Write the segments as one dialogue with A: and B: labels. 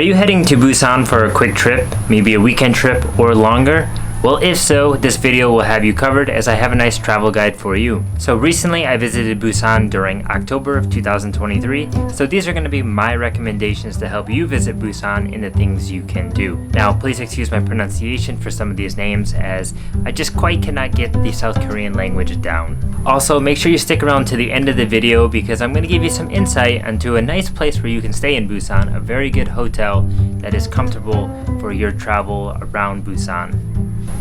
A: you heading to Busan for a quick trip, maybe a weekend trip or longer? Well, if so, this video will have you covered as I have a nice travel guide for you. So recently I visited Busan during October of 2023, so these are going to be my recommendations to help you visit Busan and the things you can do. Now, please excuse my pronunciation for some of these names as I just quite cannot get the South Korean language down. Also, make sure you stick around to the end of the video because I'm going to give you some insight into a nice place where you can stay in Busan, a very good hotel that is comfortable for your travel around Busan.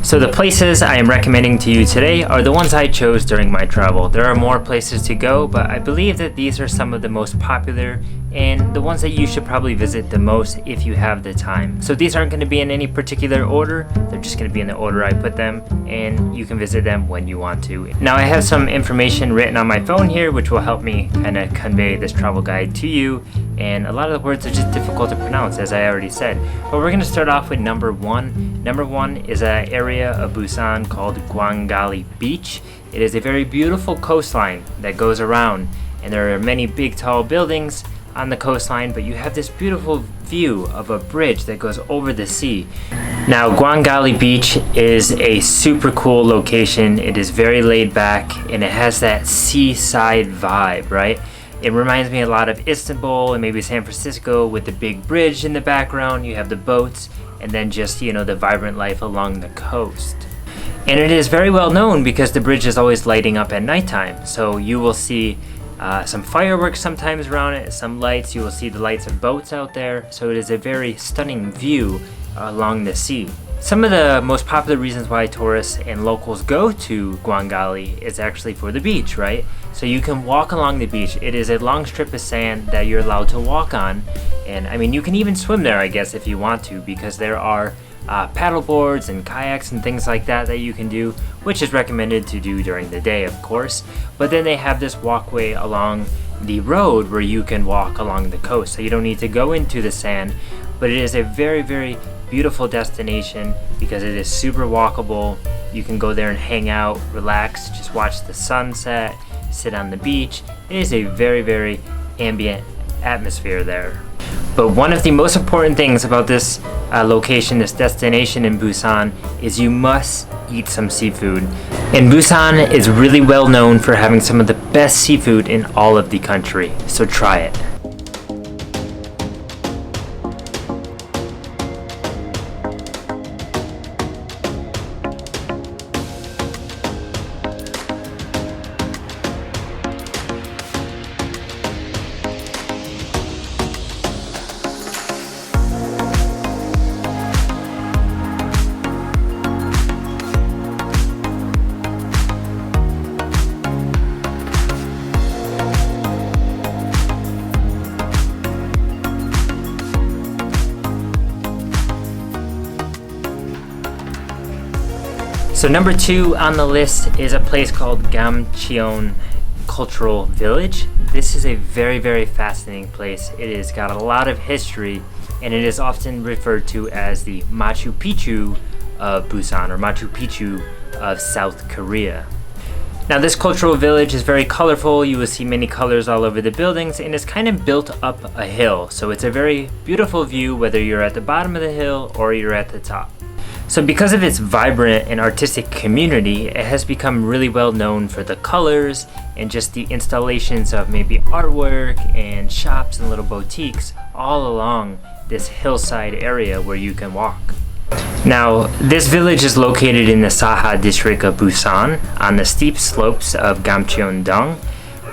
A: So the places I am recommending to you today are the ones I chose during my travel. There are more places to go, but I believe that these are some of the most popular and the ones that you should probably visit the most if you have the time. So these aren't going to be in any particular order, they're just going to be in the order I put them, and you can visit them when you want to. Now I have some information written on my phone here which will help me kind of convey this travel guide to you, and a lot of the words are just difficult to pronounce as I already said. But we're going to start off with number one. Number one is an area of Busan called Gwangalli Beach. It is a very beautiful coastline that goes around, and there are many big tall buildings on the coastline, but you have this beautiful view of a bridge that goes over the sea. Now, Gwangalli Beach is a super cool location. It is very laid back and it has that seaside vibe, right? It reminds me a lot of Istanbul and maybe San Francisco with the big bridge in the background. You have the boats and then just, you know, the vibrant life along the coast. And it is very well known because the bridge is always lighting up at nighttime. So you will see some fireworks sometimes around it, some lights. You will see the lights of boats out there. So it is a very stunning view along the sea. Some of the most popular reasons why tourists and locals go to Gwangalli is actually for the beach, right? So you can walk along the beach. It is a long strip of sand that you're allowed to walk on. And I mean, you can even swim there, I guess, if you want to, because there are paddle boards and kayaks and things like that that you can do, which is recommended to do during the day, of course. But then they have this walkway along the road where you can walk along the coast, so you don't need to go into the sand. But it is a very, very beautiful destination because it is super walkable. You can go there and hang out, relax, just watch the sunset, sit on the beach. It is a very, very ambient atmosphere there. But one of the most important things about this location, this destination in Busan, is you must eat some seafood. And Busan is really well known for having some of the best seafood in all of the country, so try it. So number two on the list is a place called Gamcheon Cultural Village. This is a very, very fascinating place. It has got a lot of history and it is often referred to as the Machu Picchu of Busan, or Machu Picchu of South Korea. Now this cultural village is very colorful. You will see many colors all over the buildings and it's kind of built up a hill. So it's a very beautiful view whether you're at the bottom of the hill or you're at the top. So because of its vibrant and artistic community, it has become really well known for the colors and just the installations of maybe artwork and shops and little boutiques all along this hillside area where you can walk. Now, this village is located in the Seomyeon District of Busan on the steep slopes of Gamcheon,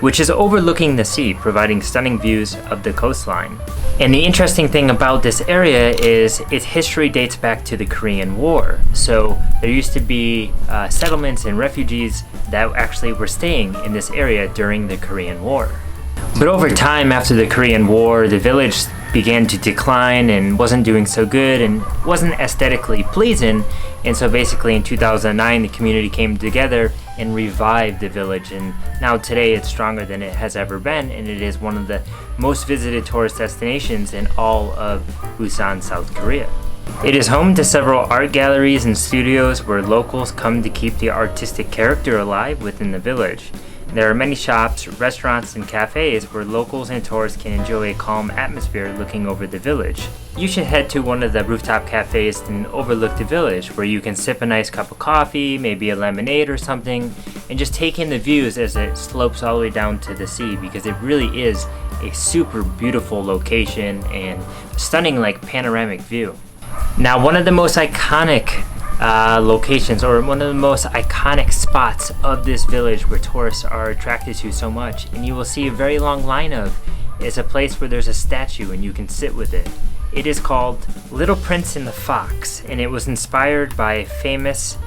A: which is overlooking the sea, providing stunning views of the coastline. And the interesting thing about this area is its history dates back to the Korean War. So there used to be settlements and refugees that actually were staying in this area during the Korean War. But over time, after the Korean War, the village began to decline and wasn't doing so good and wasn't aesthetically pleasing. And so basically in 2009, the community came together and revived the village. And now today it's stronger than it has ever been. And it is one of the most visited tourist destinations in all of Busan, South Korea. It is home to several art galleries and studios where locals come to keep the artistic character alive within the village. There are many shops, restaurants, and cafes where locals and tourists can enjoy a calm atmosphere looking over the village. You should head to one of the rooftop cafes and overlook the village, where you can sip a nice cup of coffee, maybe a lemonade or something, and just take in the views as it slopes all the way down to the sea, because it really is a super beautiful location and stunning panoramic view. Now, one of the most iconic locations, or one of the most iconic spots of this village where tourists are attracted to so much, and you will see a very long line of, is a place where there's a statue and you can sit with it. It is called Little Prince and the Fox, and it was inspired by a famous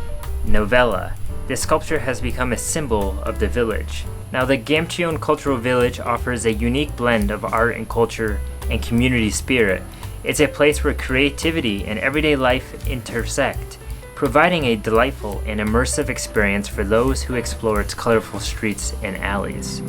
A: novella. This sculpture has become a symbol of the village. Now, the Gamcheon Cultural Village offers a unique blend of art and culture and community spirit. It's a place where creativity and everyday life intersect, providing a delightful and immersive experience for those who explore its colorful streets and alleys.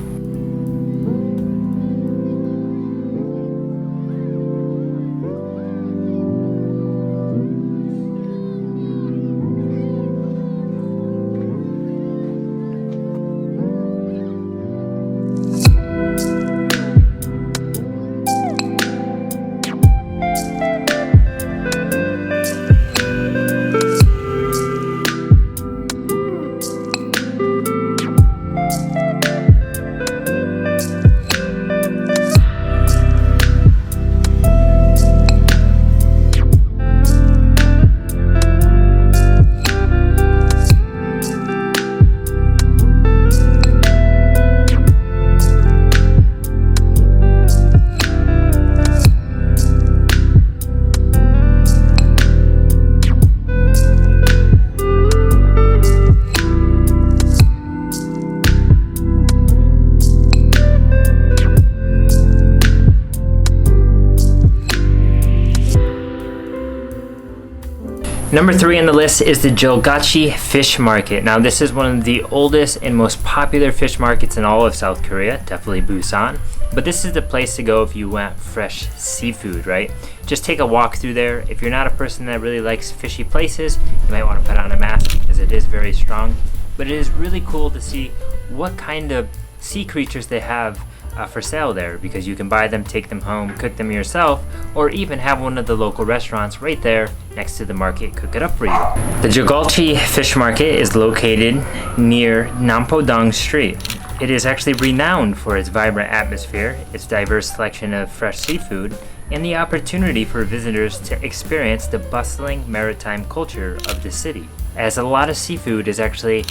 A: Number 3 on the list is the Jagalchi Fish Market. Now, this is one of the oldest and most popular fish markets in all of South Korea, definitely Busan. But this is the place to go if you want fresh seafood, right? Just take a walk through there. If you're not a person that really likes fishy places, you might want to put on a mask because it is very strong. But it is really cool to see what kind of sea creatures they have for sale there, because you can buy them, take them home, cook them yourself, or even have one of the local restaurants right there next to the market cook it up for you. The Jagalchi Fish Market is located near Nampodong Street. It is actually renowned for its vibrant atmosphere, its diverse selection of fresh seafood, and the opportunity for visitors to experience the bustling maritime culture of the city, as a lot of seafood is actually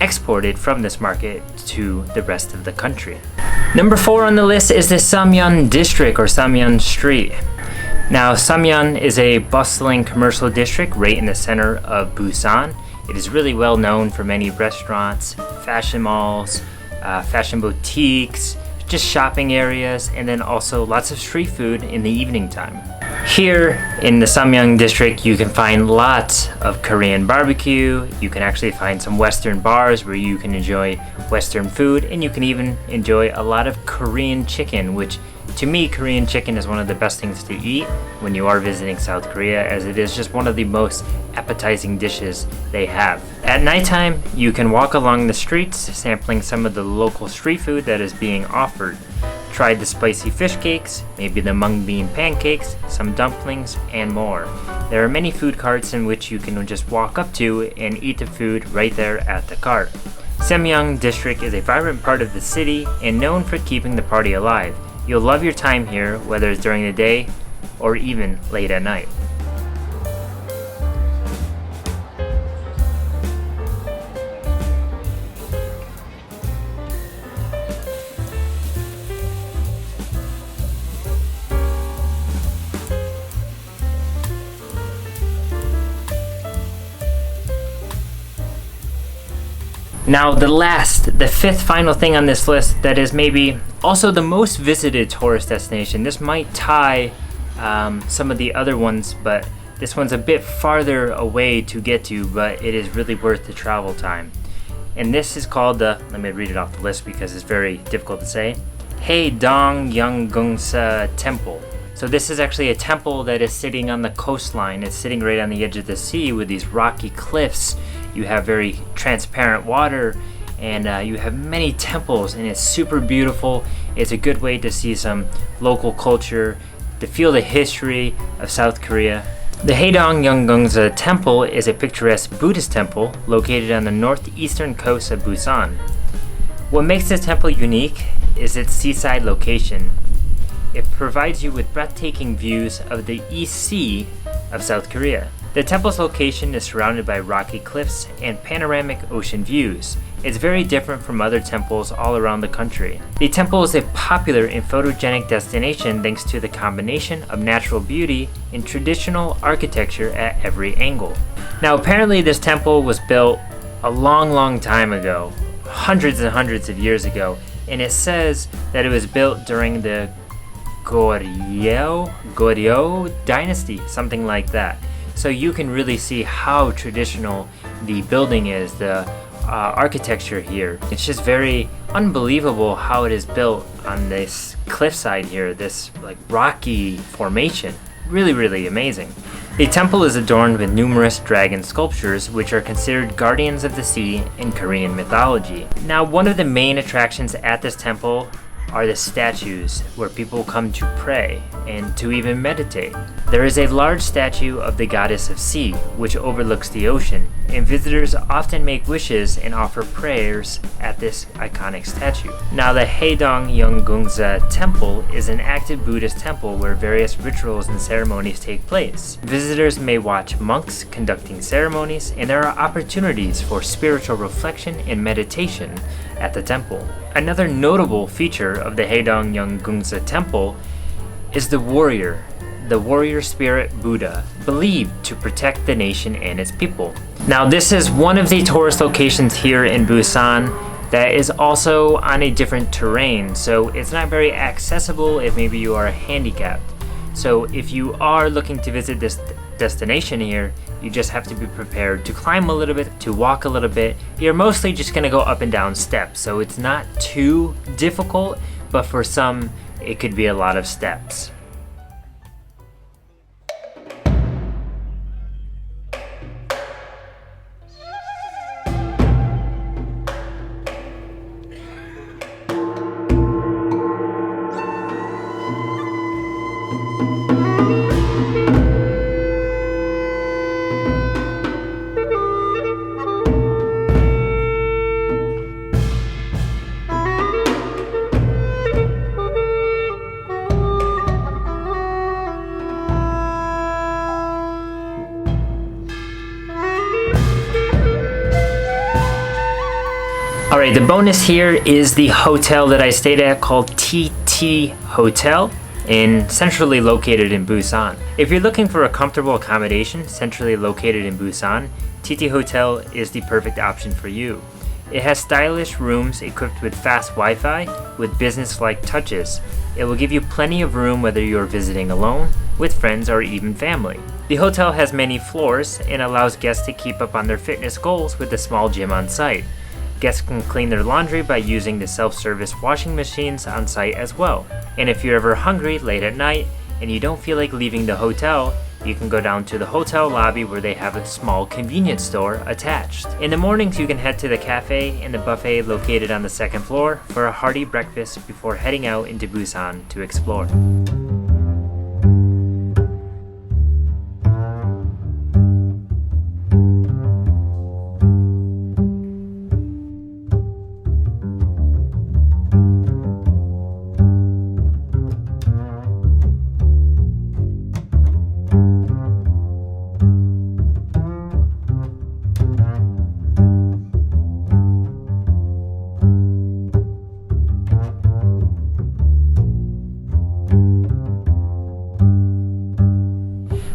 A: exported from this market to the rest of the country. Number 4 on the list is the Seomyeon District, or Seomyeon Street. Now, Seomyeon is a bustling commercial district right in the center of Busan. It is really well known for many restaurants, fashion malls, fashion boutiques, just shopping areas, and then also lots of street food in the evening time. Here in the Seomyeon District, you can find lots of Korean barbecue. You can actually find some Western bars where you can enjoy Western food, and you can even enjoy a lot of Korean chicken, which to me, Korean chicken is one of the best things to eat when you are visiting South Korea, as it is just one of the most appetizing dishes they have. At nighttime, you can walk along the streets, sampling some of the local street food that is being offered. Try the spicy fish cakes, maybe the mung bean pancakes, some dumplings, and more. There are many food carts in which you can just walk up to and eat the food right there at the cart. Seomyeon District is a vibrant part of the city and known for keeping the party alive. You'll love your time here, whether it's during the day or even late at night. Now, the fifth final thing on this list that is maybe also the most visited tourist destination. This might tie some of the other ones, but this one's a bit farther away to get to, but it is really worth the travel time. And this is called let me read it off the list because it's very difficult to say, Haedong Yonggungsa Temple. So this is actually a temple that is sitting on the coastline. It's sitting right on the edge of the sea with these rocky cliffs. You have very transparent water, and you have many temples, and it's super beautiful. It's a good way to see some local culture, to feel the history of South Korea. The Haedong Yonggungsa Temple is a picturesque Buddhist temple located on the northeastern coast of Busan. What makes this temple unique is its seaside location. It provides you with breathtaking views of the East Sea of South Korea. The temple's location is surrounded by rocky cliffs and panoramic ocean views. It's very different from other temples all around the country. The temple is a popular and photogenic destination thanks to the combination of natural beauty and traditional architecture at every angle. Now apparently this temple was built a long time ago, hundreds and hundreds of years ago, and it says that it was built during the Goryeo dynasty, something like that. So you can really see how traditional the building is, the architecture here. It's just very unbelievable how it is built on this cliffside here, this like rocky formation. Really amazing. The temple is adorned with numerous dragon sculptures, which are considered guardians of the sea in Korean mythology. Now, one of the main attractions at this temple are the statues where people come to pray and to even meditate. There is a large statue of the goddess of sea, which overlooks the ocean, and visitors often make wishes and offer prayers at this iconic statue. Now, the Haedong Yonggungsa Temple is an active Buddhist temple where various rituals and ceremonies take place. Visitors may watch monks conducting ceremonies, and there are opportunities for spiritual reflection and meditation at the temple. Another notable feature of the Haedong Yonggungsa Temple is the warrior spirit Buddha, believed to protect the nation and its people. Now, this is one of the tourist locations here in Busan that is also on a different terrain, so it's not very accessible if maybe you are handicapped. So if you are looking to visit this destination here, you just have to be prepared to climb a little bit, to walk a little bit. You're mostly just gonna go up and down steps, so it's not too difficult, but for some, it could be a lot of steps. Alright, the bonus here is the hotel that I stayed at called TT Hotel, centrally located in Busan. If you're looking for a comfortable accommodation centrally located in Busan, TT Hotel is the perfect option for you. It has stylish rooms equipped with fast Wi-Fi with business-like touches. It will give you plenty of room whether you're visiting alone, with friends, or even family. The hotel has many floors and allows guests to keep up on their fitness goals with a small gym on site. Guests can clean their laundry by using the self-service washing machines on site as well. And if you're ever hungry late at night and you don't feel like leaving the hotel, you can go down to the hotel lobby where they have a small convenience store attached. In the mornings, you can head to the cafe and the buffet located on the second floor for a hearty breakfast before heading out into Busan to explore.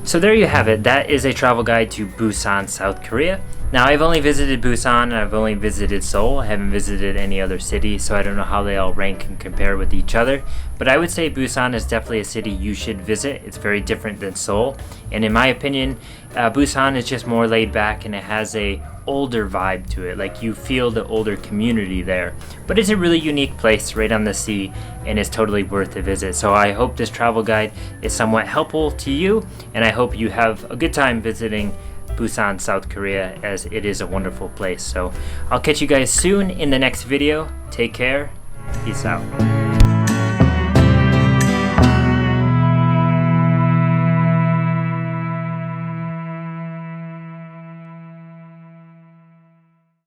A: So there you have it. That is a travel guide to Busan, South Korea. Now, I've only visited Busan and I've only visited Seoul. I haven't visited any other city, so I don't know how they all rank and compare with each other. But I would say Busan is definitely a city you should visit. It's very different than Seoul. And in my opinion, Busan is just more laid back and it has a older vibe to it. Like, you feel the older community there. But it's a really unique place right on the sea and it's totally worth a visit. So I hope this travel guide is somewhat helpful to you, and I hope you have a good time visiting Busan, South Korea, as it is a wonderful place. So I'll catch you guys soon in the next video. Take care. Peace out.